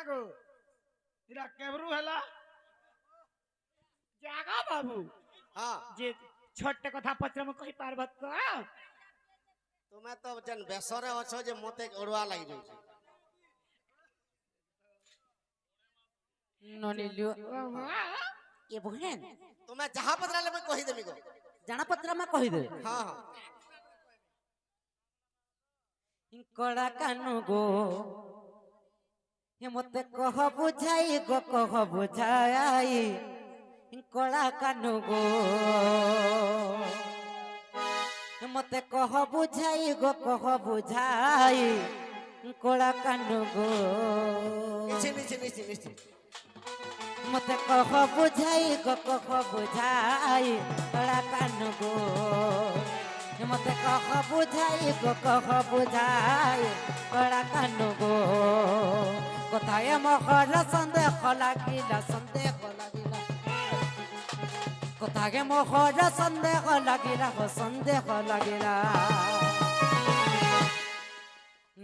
କାଗୋ ଏଟା କେବରୁ ହେଲା ଜାଗା ବାବୁ हाँ ଯେ ଛୋଟ କଥା ପତ୍ର ମୁଁ କହି ପାରବ ତ तुम्हें तो जन बेसरे अच्छो जे मते उड़वा लग जाऊ ननिलु ये बहन तुम्हें जहाँ पत्र ले मैं कही देमी को जाना पत्र में कहि दे हाँ हाँ कड़ा कानु गो हे मते कह बुझाई गो कह बुझाई कड़ा कानु गो हे मते कह बुझाई गो कह बुझाई कड़ा कानु गो नीचे नीचे नीचे नीचे मते कह बुझाई गो कह बुझाई कड़ा कानु गो मते कह बुझाई गो कह बुझाई कड़ा कानु गो कोथाय मोहर संदेह लागिला कोथाय मोहर संदेह लागिला हो संदेह लागिला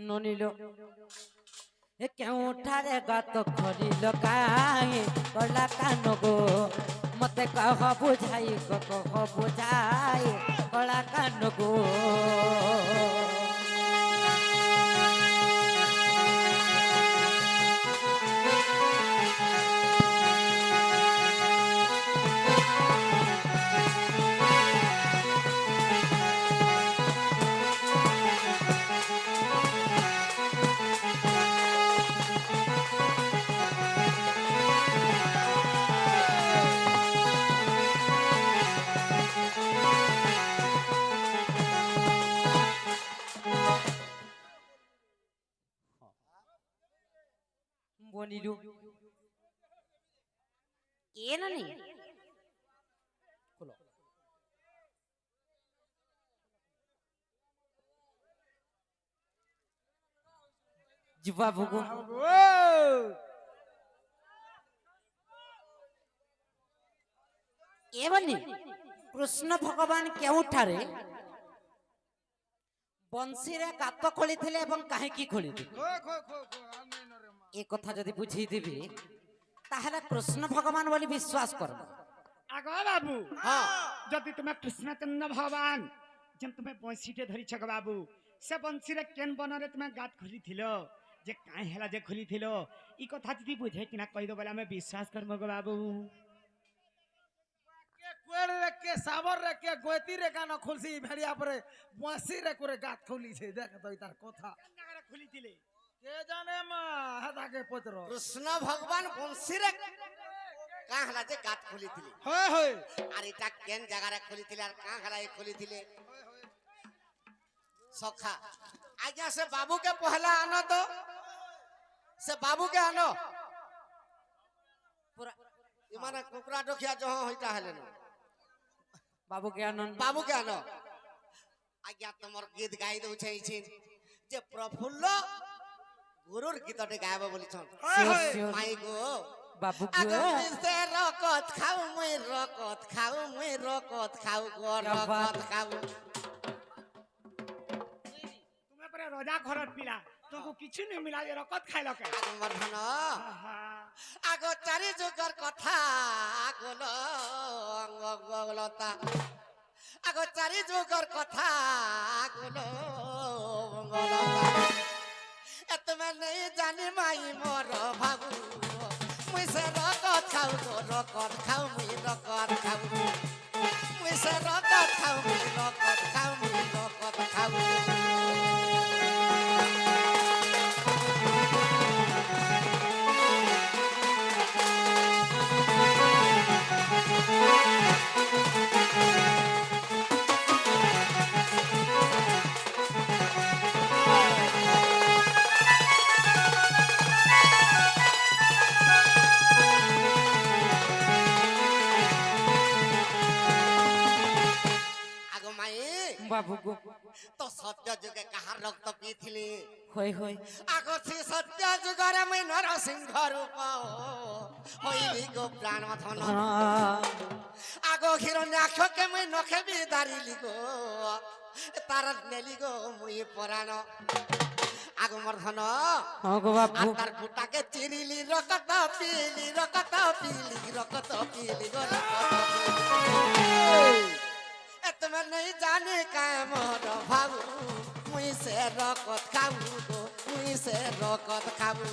ननिलो ए क्यों ठारे गात खरिलो काहे कला कानु गो मते कह बुझाई गो कह बुझाई कला कानु गो बोनिलु ಏನನಿ ಕುಲೋ जिबा भुगु एवनी कृष्ण भगवान केउठारे बंशी रे गात खोलिथिले एवं काहेकि खोलिथिले ଖୋ ଖୋ ଖୋ ଖୋ ଆମେ ନରେ ମା ए कथा जदि बुझी दिबी ताहले कृष्ण भगवान बोली विश्वास कर ଆଗ ବାବୁ हाँ ଯଦି ତୁମେ କୃଷ୍ଣଚନ୍ଦ୍ର ଭଗବାନ ଯେନ୍ ତୁମେ ବଂଶୀଟେ ଧରିଛ ଗ ବାବୁ ସେ ବଂଶୀରେ କେନ୍ ବନରେ ତୁମେ ଗାତ ଖୋଲିଥିଲ ଯେ କାଇଁ ହେଲା ଯେ ଖୋଲିଥିଲ ଇ କଥା ଯଦି ବୁଝେ କିନା କହିଦ ବୋଲେ ଆମେ ବିଶ୍ୱାସ କରମୁ ଗ ବାବୁ के कोड़ रे के सावर रे के गोती रे कान खुलसी भेड़िया परे बंसी रे करे गात खोली छे देख तो तार कथा ଜାଗାରେ ଖୋଲିଥିଲେ के जाने मा हता के पत्र कृष्ण भगवान बंशी रे का हला जे गात खोली थिले होय होय आर इटा केन जगह रे खोली थिले आर का हला ए खोली थिले सखा आज्ञा से बाबू के पहला आनो तो से बाबू के आनो पूरा इमाना कुकरा डोखिया जहां होइता हले न बाबू के आनंद बाबू के आनो आज्ञा तमर गीत गाई दउ छै छी जे प्रफुल्ल गुरुर गीतटे गायब बोली छन माई गो बाबू आगो के मिसे रकत खाऊ मुई रकत खाऊ गो रकत खाऊ ତୁମେ ପରେ ରଜା ଘରର ପିଲା ତୁମକୁ କିଛି ନି ମିଲା ଯେ ରକତ ଖାଇଲ କେ ମର୍ଧନ ଆହା ଆଗो ଚାରି ଯୁଗର କଥା ଆଗୋଲ ଗଲତା ଆଗো ଚାରି ଯୁଗର କଥା ଆଗୋଲ ଗଲତା ଏତମେ ନେଇ ଜାନି ମାଇ ମୋର ଭାବୁ ମୁଇ ସେ ରକତ ଖାଉ ଗো ରକତ ଖାଉ ମୁଇ ରକତ ଖାଉ ମୁଇ ସେ ରକତ ଖାଉ ମୁଇ ରକତ ଖାଉ ମୁଇ ରକତ ଖାଉ आगो माई बाबू को तो सत्य जुगे कहार रक्त पीथिली होय होय आगो से सत्य जुगरे मैं नरसिंह रूप होइली गो प्राण मथन आगो हिरण्याक्ष के मैं नखे बिदारिली गो तार नेली गो मुई पराण আগো মোর ধন ହଁ ଗୋ ବାବୁ আর তার ফুটাকে চিরিলি রকত পিলি রকত পিলি রকত পিলি গো এ তুমি নেই জানি কায় মোর ভাবু মুই সে রকত খাবু গো মুই সে রকত খাবু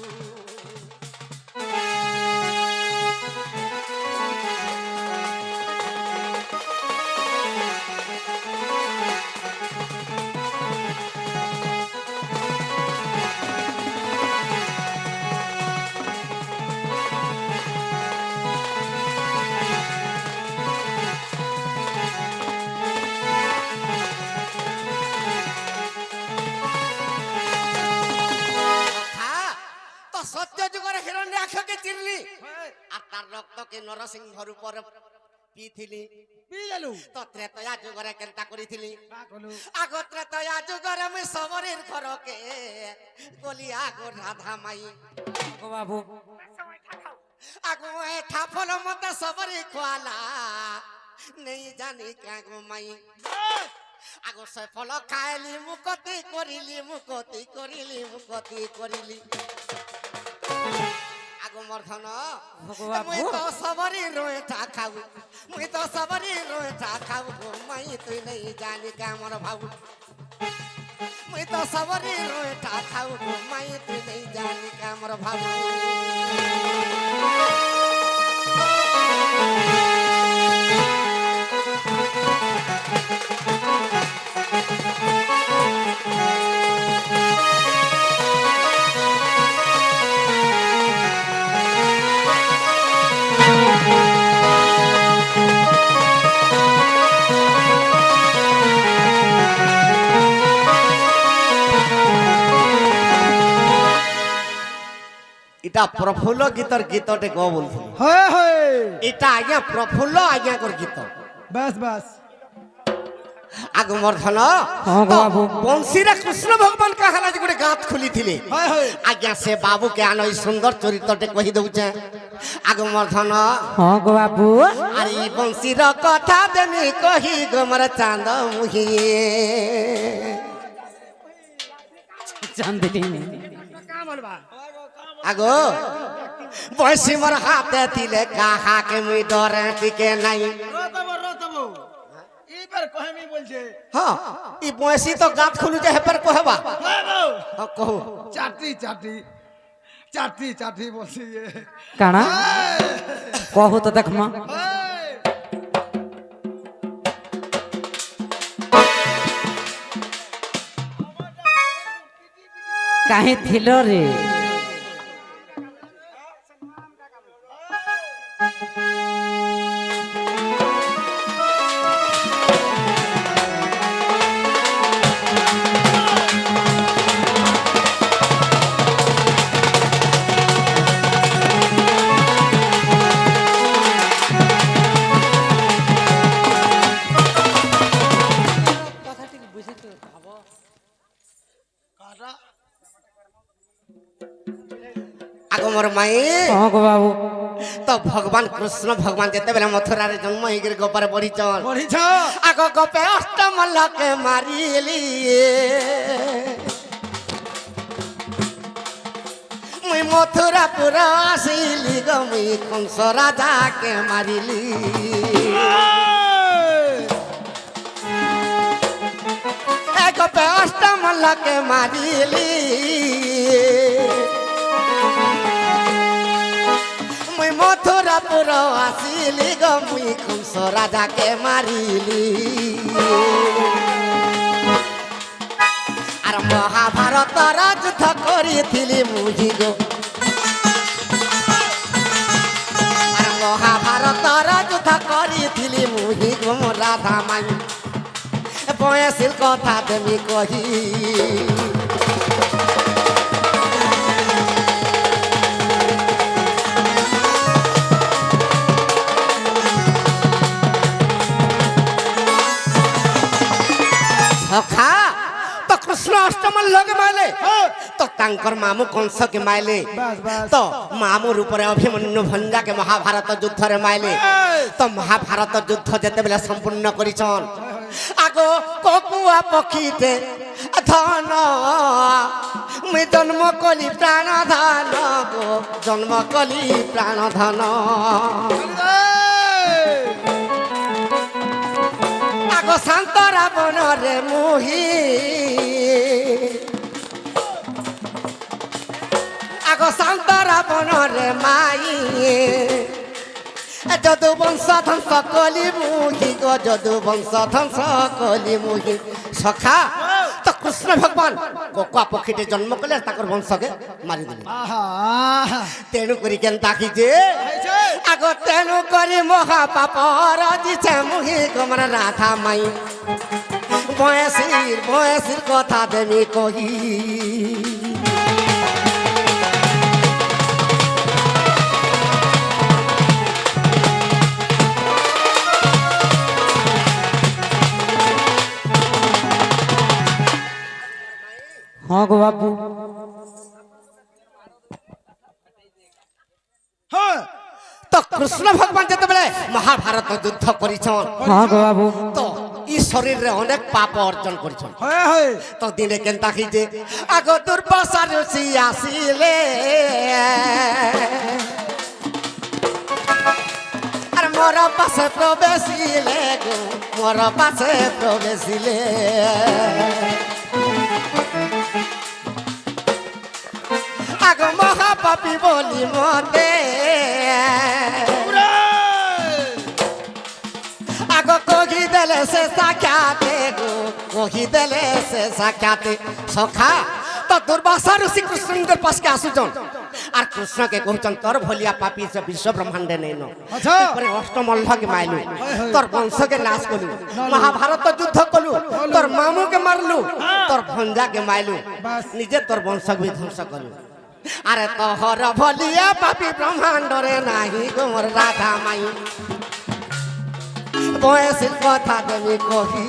সত্য যুগের হিরণ্যাক্ষকে চিনলি আর তার রক্তকে নরসিংহর উপর পিথিলি পিলু তো ত্রেতয়া যুগরে কেনটা করিছিলি পাগলু আগ ত্রেতয়া যুগরে আমি সবরের ঘরকে গলি আগো রাধা মাই ଗୋ ବାବୁ আগো এঠা ফল মতে সবরি খোয়ালা নেই জানি কাগো মাই আগো সে ফল খাইলি মুকতি করিলি মুকতি করিলি মুকতি করিলি আগো মর্ধন ভগবান মুই তো সবরি রোয়েটা খাও মুই তো সবরি রোয়েটা খাও গো মাই তুই নেই জানি কামর ভাবু মুই তো সবরি রোয়েটা খাও গো মাই তুই নেই জানি কামর ভাবু এটা প্রফুল্ল গীতর গীতটে গো বলছিল হয় হয় এটা আজ্ঞা প্রফুল্ল আজ্ঞাকর গীত বাস বাস আগো মর্ধন ହଁ ଗୋ ବାବୁ বংশীরে কৃষ্ণ ভগবান কাহালা যে গোটে গাত খুলিଥିଲେ হয় হয় আজ্ঞা সে বাবুকে আন এই সুন্দর চরিত্রটে কহি দউছে আগো মর্ধন ହଁ ଗୋ ବାବୁ আর এই বংশীর কথা দেমি কহি গোমর চাঁদ মুহি ଚାନ୍ଦିନୀ का बोलबा আগো বংশী মোর হাতে দিলে কাহাকে মুই ডরে টিকে নাই রতব এইবার কহেমি বলছে হ্যাঁ এই বংশী তো গাত খুলুছে হেপার কহবা হয় বউ হ্যাঁ, কহো চাটি চাটি চাটি চাটি বলছি ইয়ে କାଣା କହୁ ତ ଦେଖମା হয় କାହିଁ ଥିଲ ରେ আগো মোর মাই ହଁ ଗୋ ବାବୁ তো ভগবান কৃষ্ণ ভগবান যেতেবেলে মথুরারে জন্ম হইকি গোপারে পড়িছন পড়িছ আগ গোপে অষ্টমল্লকে মারিলি মুই মথুরাপুর আসিলি গো মুই কংস রাজাকে মারিলি এ গোপে অষ্টমল্লকে মারিলি মুই মথুরাপুর আসিলি গো মুই কংস রাজাকে মারিলি আর মহাভারতর যুদ্ধ করিছিলি মুই গো আর মহাভারতর যুদ্ধ করিছিলি মুই গো রাধা মাই বয়সের কথা তুমি কহি সখা তো কৃষ্ণ অষ্টমল লগে মাইলে তো তাঙ্কর মামু কংস কে মাইলে বাস বাস তো মামুর উপরে অভিমন্যু ভঞ্জাকে মহাভারত যুদ্ধরে মাইলে তো মহাভারত যুদ্ধ যেতেবেলে সম্পূর্ণ করিছন আগো ককুয়া পক্ষীতে ধন মুই জন্ম কলি প্রাণ ধন গো জন্ম কলি প্রাণ ধন আগো শান্ত রাবণরে মুহি আগো শান্ত রাবণরে মাই যদু বংশ ধ্বংস কলি মুহি গো যদু বংশ ধ্বংস কলি মুহি সখা তো কৃষ্ণ ভগবান কোকুয়া পক্ষীতে জন্ম কলে তাকর বংশকে মারি দিলে তেণু করি কেন তাকি যে আগ তেণু করি মহাপাপ রাজিছে মুহি গমর রাধা মাই বয়সির কথা দেমি কহি হ্যাঁ গো বাবু তো কৃষ্ণ ভগবান যেতবেলে মহাভারত যুদ্ধ করিছন হ্যাঁ গো বাবু তো ই শরীরে অনেক পাপ অর্জন করিছন তো দিনে কেনতা যে আগ দুর্বাসা ঋষি আসিলে আর মোর পাশে প্রবেশিলে গো মোর পাশে প্রবেশিলে আগ মহাপাপী বলি মতে আগ কহি দেলে সে সাক্ষাতে গো কহি দেলে সে সাক্ষাতে সখা তো দুর্বাসা ঋষি কৃষ্ণের পাশকে আসুছন আর কৃষ্ণকে কহুছন তোর ভলিয়া পাপী সে বিশ্ব ব্রহ্মাণ্ডে নেই নরে অষ্টমল্লকে মাইলু তোর বংশকে নাশ কলু মহাভারত যুদ্ধ কলু তোর মামুকে মারলু তোর ভঞ্জাকে মাইলু নিজে তোর বংশকে বি ধ্বংস কলু আরে তোহর ভলিয়া পাপী ব্রহ্মাণ্ডরে নাহি গোমর রাধা মাই বয়সের কথা দেমি কহি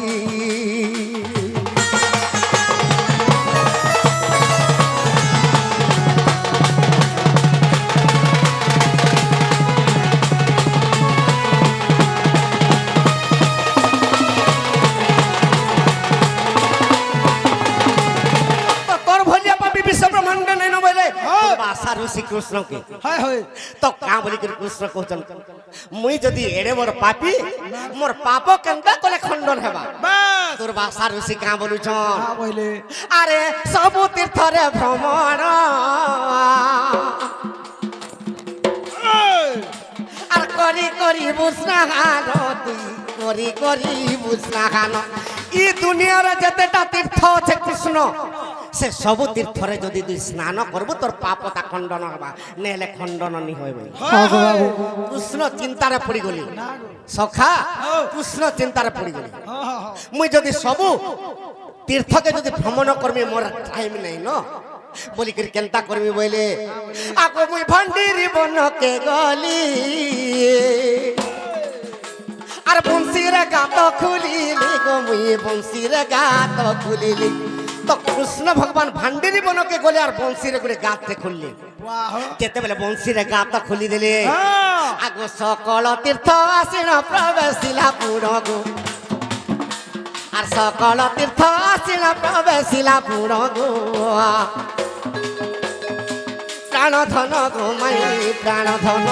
শ্রীকৃষ্ণ কে তো কা বলি কৃষ্ণ কହୁছন মুই যদি এড়ে মোর পাপী মোর পাপ কেনতা কলে খণ্ডন হেবা দুর্বাসা ঋষি কা বলুছন আরে সবু তীর্থরে ভ্রমণ আর করি করি বুঝনাহান তুই করি বুঝনাহান ই দুনিয়ার যেতেটা তীর্থ আছে কৃষ্ণ সে সবু তীর্থরে যদি তুই স্নান করবু তোর পাপতা খণ্ডন হবা নেলে খণ্ডন নি হইব কৃষ্ণ চিন্তারে পড়ি গলি সখা কৃষ্ণ চিন্তারে পড়ি গলি মুই যদি সবু তীর্থকে যদি ভ্রমণ করবি মোর টাইম নাই ন বলি করে কেনতা করবি বইলে আগো মুই ভন্ডিরি বনকে গলি আর বংশীরে গাত খুলিলি গো মুই বংশীরে গাত খুলিলি তো কৃষ্ণ ভগবান ভান্ডিরি বনকে গলে আর বংশীরে করে গাতে খুললি যেতেবেলে বংশীরে গাত খুলি দিলে আগো সকল তীর্থ আসিন প্রবেশিলা পুর গো আর সকল তীর্থ আসিন প্রবেশিলা পুর গো প্রাণ ধন গো মাই প্রাণ ধন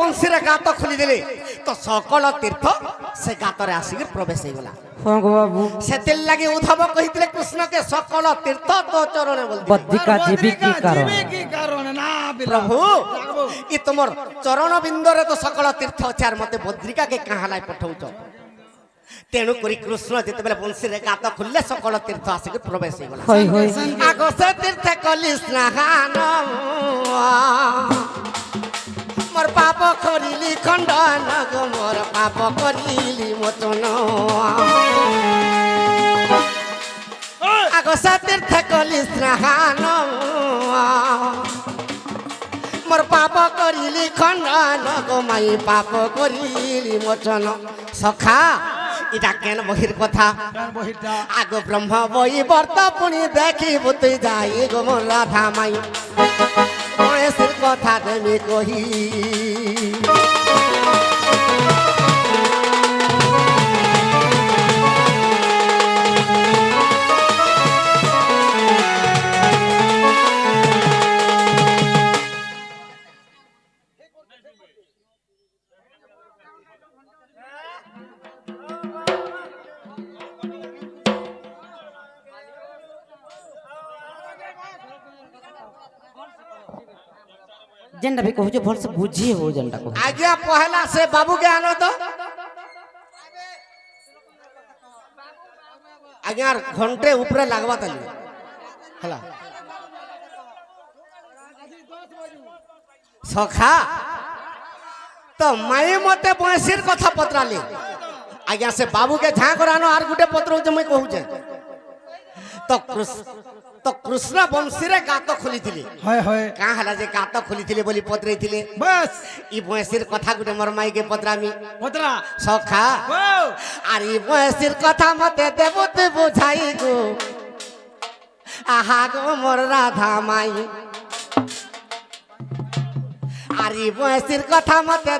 বংশীরে গাত খুলি দিলে তো সকল তীর্থ সে গাতরে আসিকি প্রবেশ হইগলা সেতির লাগি উদ্ধব কহিলে কৃষ্ণকে সকল তীর্থ তো চরণে বলতে বদ্রিকা জীবি কি কারণ প্রভু ই তোমার চরণ বিন্দরে তো সকল তীর্থ আছে আর মতে বদ্রিকাকে কাহালাই পঠাউছ তেণু করি কৃষ্ণ যেতেবেলে বংশীরে গাত খুললে সকল তীর্থ আসিকি প্রবেশ হইগলা আগ সে তীর্থে কলি স্নান মোর পাপ করিলি খণ্ডন গো মোর পাপ করিলি মোচন আগ তীর্থ কলি স্নান মোর পাপ করিলি খণ্ডন গো মাই পাপ করিলি মোচন সখা এটা কেন বহির কথা কেন বহিটা আগ ব্রহ্ম বই বর্ত পুনি দেখিব তুই যাই গো মোর রাধা মাই বয়সের কথা তুমি কহি जेनटा भी कहू जे भल से बुझिए हो जेनटा को आज्ञा पहला से बाबू के आनो तो आज्ञा घंटे ऊपर लागवा तली हला सखा तो माई मते बंसीर कथा पत्राली आज्ञा से बाबू के झाँ करानो आर गुटे पत्र जे मैं कहू जे तो कृष्ण बंशी रे गात खोली थिली হয় হয় का हला जे गात खोली थिली बोली पत्रे थिले बस इ बंसीर कथा गुटे मोर माई के पत्रामी पतरा सखा ओ আর ই বয়সের কথা মতে দেব তুই বুঝাই গো আহা গো মোর রাধা মাই আর ই বয়সের কথা মতে